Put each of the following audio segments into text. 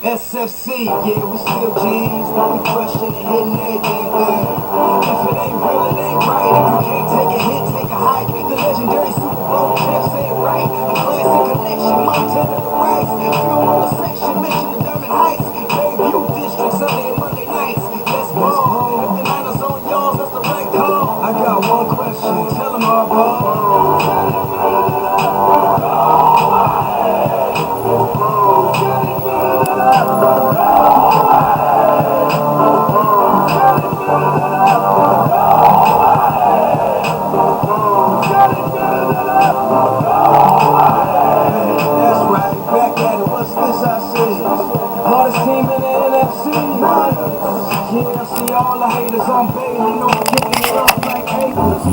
SFC, yeah, we still G's, but we crushing and hitting everything. If it ain't real, it ain't right. If you can't take a hit, take a hike. The legendary Super Bowl champ said it right. A classic connection, Montana to Rice. Film on the section, mention the Diamond Heights. Bayview District, Sunday and Monday nights. Let's ball. If the Niners on y'all, that's the right call. I got one question, tell them all, ball.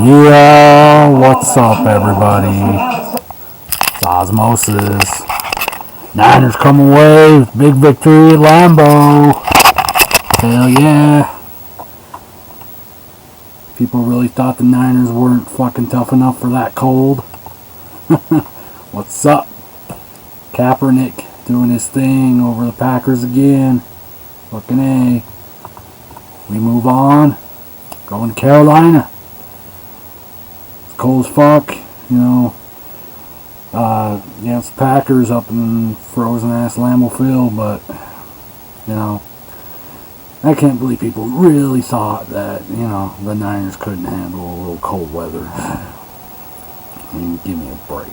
Yeah, what's up, everybody? It's Osmosis. Niners come away with big victory at Lambeau. Hell yeah. People really thought the Niners weren't fucking tough enough for that cold. What's up? Kaepernick doing his thing over the Packers again. Fucking A. We move on. Going to Carolina. It's cold as fuck, you know. Against Packers up in frozen ass Lambeau Field, but you know, I can't believe people really thought that, you know, the Niners couldn't handle a little cold weather. I mean, give me a break.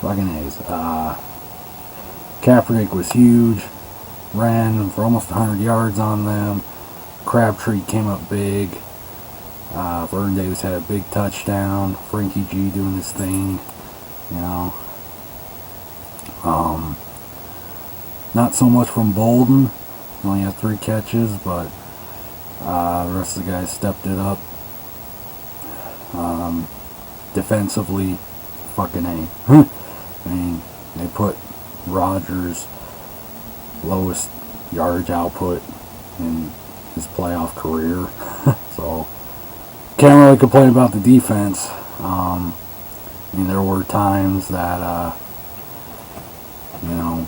Fucking A's. Kaepernick was huge. Ran for almost 100 yards on them. Crabtree came up big. Vernon Davis had a big touchdown. Frankie G doing his thing, you know. Not so much from Bolden. He only had 3 catches, but the rest of the guys stepped it up. Defensively, fucking A. I mean, they put Rodgers' lowest yardage output in his playoff career. So, can't really complain about the defense. I mean, there were times that, you know,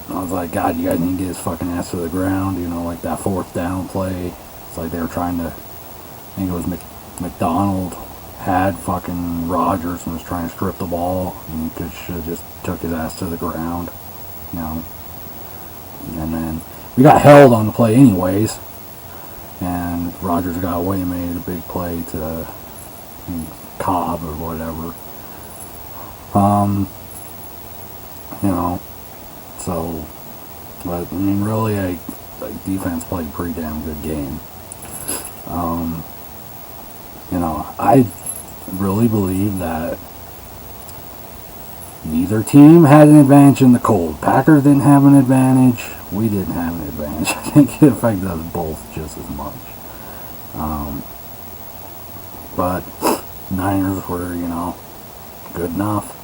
I was like, God, you guys need to get his fucking ass to the ground. You know, like that 4th down play. It's like they were trying to, I think it was McDonald had fucking Rodgers and was trying to strip the ball. And he should have just took his ass to the ground. You know. And then we got held on the play anyways. And Rodgers got away and made a big play to Cobb or whatever. You know, so, but I mean, really, defense played a pretty damn good game. You know, I really believe that neither team had an advantage in the cold. Packers didn't have an advantage. We didn't have an advantage. I think it affected us both just as much. But Niners were, you know, good enough.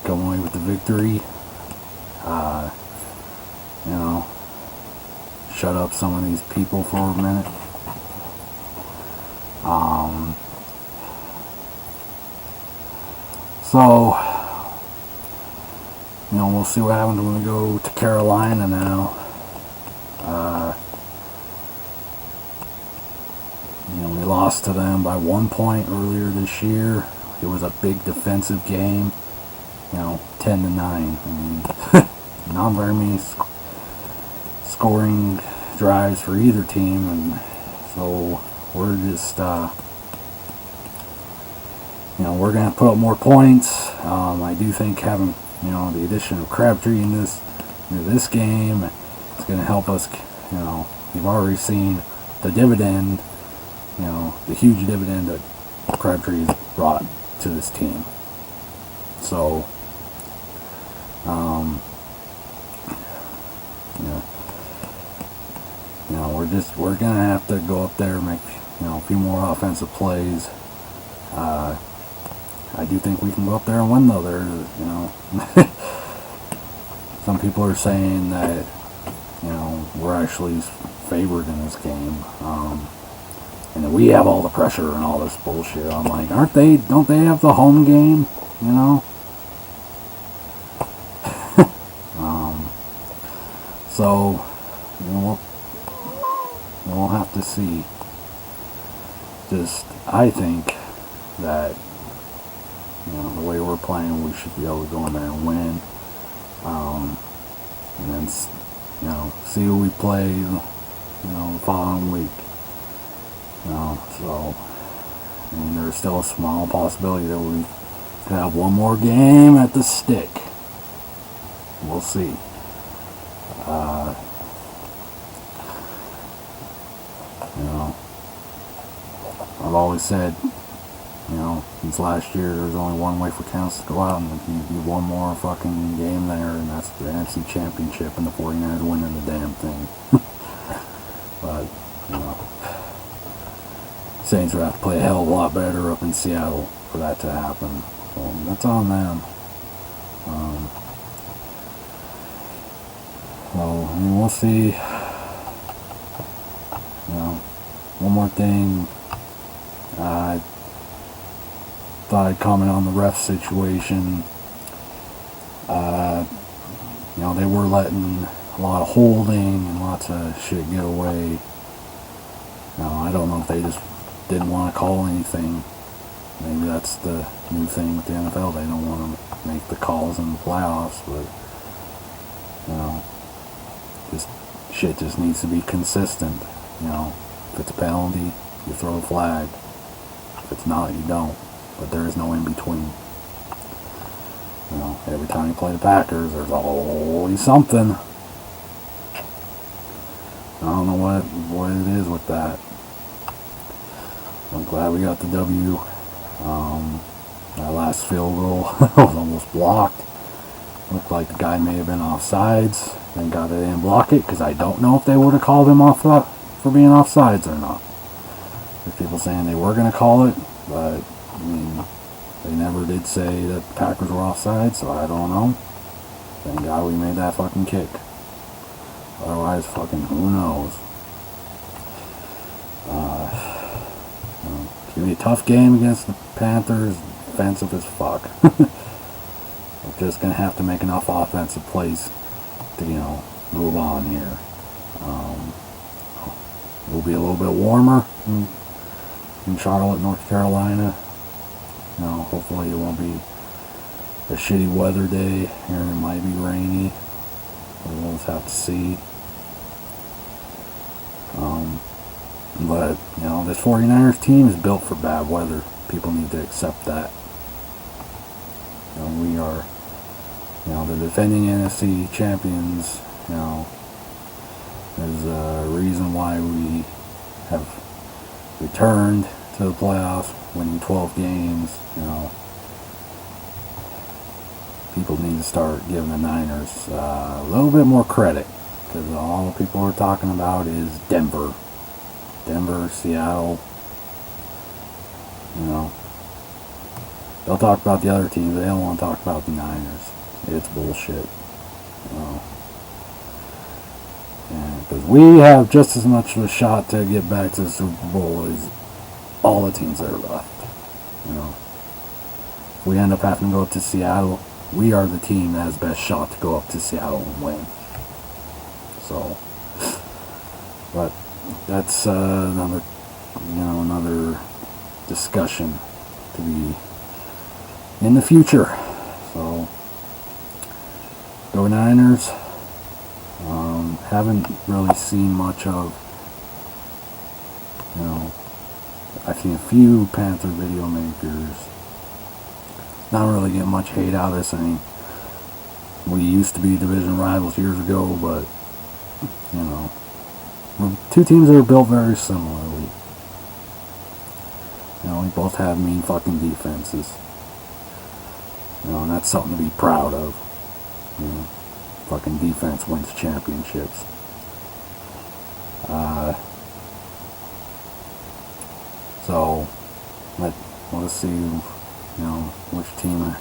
Come away with the victory. You know, shut up some of these people for a minute. So, you know, we'll see what happens when we go to Carolina now. You know, we lost to them by 1 point earlier this year. It was a big defensive game. You know, 10-9. I mean, not very many scoring drives for either team, and so we're just, you know, we're going to put up more points. I do think having, you know, the addition of Crabtree in this game is going to help us, you've already seen the dividend, the huge dividend that Crabtree's brought to this team. So, we're gonna have to go up there and make, a few more offensive plays. I do think we can go up there and win, though. Some people are saying that, we're actually favored in this game, and that we have all the pressure and all this bullshit. I'm like, don't they have the home game, So, we'll have to see. I think that, the way we're playing, we should be able to go in there and win. And then, see who we play, the following week. So, there's still a small possibility that we could have one more game at the stick. We'll see. I've always said, since last year, there's only one way for Kansas to go out, and you do one more fucking game there, and that's the NFC Championship, and the 49ers winning the damn thing. But, Saints would have to play a hell of a lot better up in Seattle for that to happen. So that's on them. We'll see. One more thing. I thought I'd comment on the ref situation. They were letting a lot of holding and lots of shit get away. I don't know if they just didn't want to call anything. Maybe that's the new thing with the NFL. They don't want to make the calls in the playoffs, but this shit just needs to be consistent. If it's a penalty, you throw a flag. If it's not, you don't. But there is no in between. Every time you play the Packers, there's always something. I don't know what it is with that. I'm glad we got the W. That last field goal was almost blocked. Looked like the guy may have been offsides. Thank God they didn't block it, because I don't know if they would have called him off for being offsides or not. There's people saying they were going to call it, but they never did say that the Packers were offside, so I don't know. Thank God we made that fucking kick. Otherwise, fucking who knows. It's going to be a tough game against the Panthers. Defensive as fuck. We're just going to have to make enough offensive plays to, move on here. It'll be a little bit warmer in Charlotte, North Carolina. Hopefully it won't be a shitty weather day here. It might be rainy. We'll just have to see. But, this 49ers team is built for bad weather. People need to accept that. We are, the defending NFC champions. There's a reason why we have returned to the playoffs, winning 12 games. People need to start giving the Niners a little bit more credit, because all the people are talking about is Denver, Seattle. They'll talk about the other teams. They don't want to talk about the Niners. It's bullshit. Because we have just as much of a shot to get back to the Super Bowl as all the teams that are left. If we end up having to go up to Seattle, we are the team that has best shot to go up to Seattle and win. So, but that's another discussion to be in the future. So, go Niners. Haven't really seen much of, I've seen a few Panther video makers. Not really getting much hate out of this. We used to be division rivals years ago, but, two teams that are built very similarly. We both have mean fucking defenses. And that's something to be proud of. Fucking defense wins championships. So let's see, which team is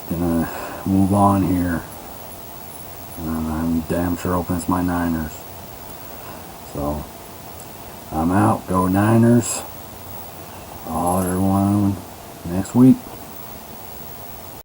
gonna move on here. And I'm damn sure hoping it's my Niners. So I'm out. Go Niners. All everyone next week.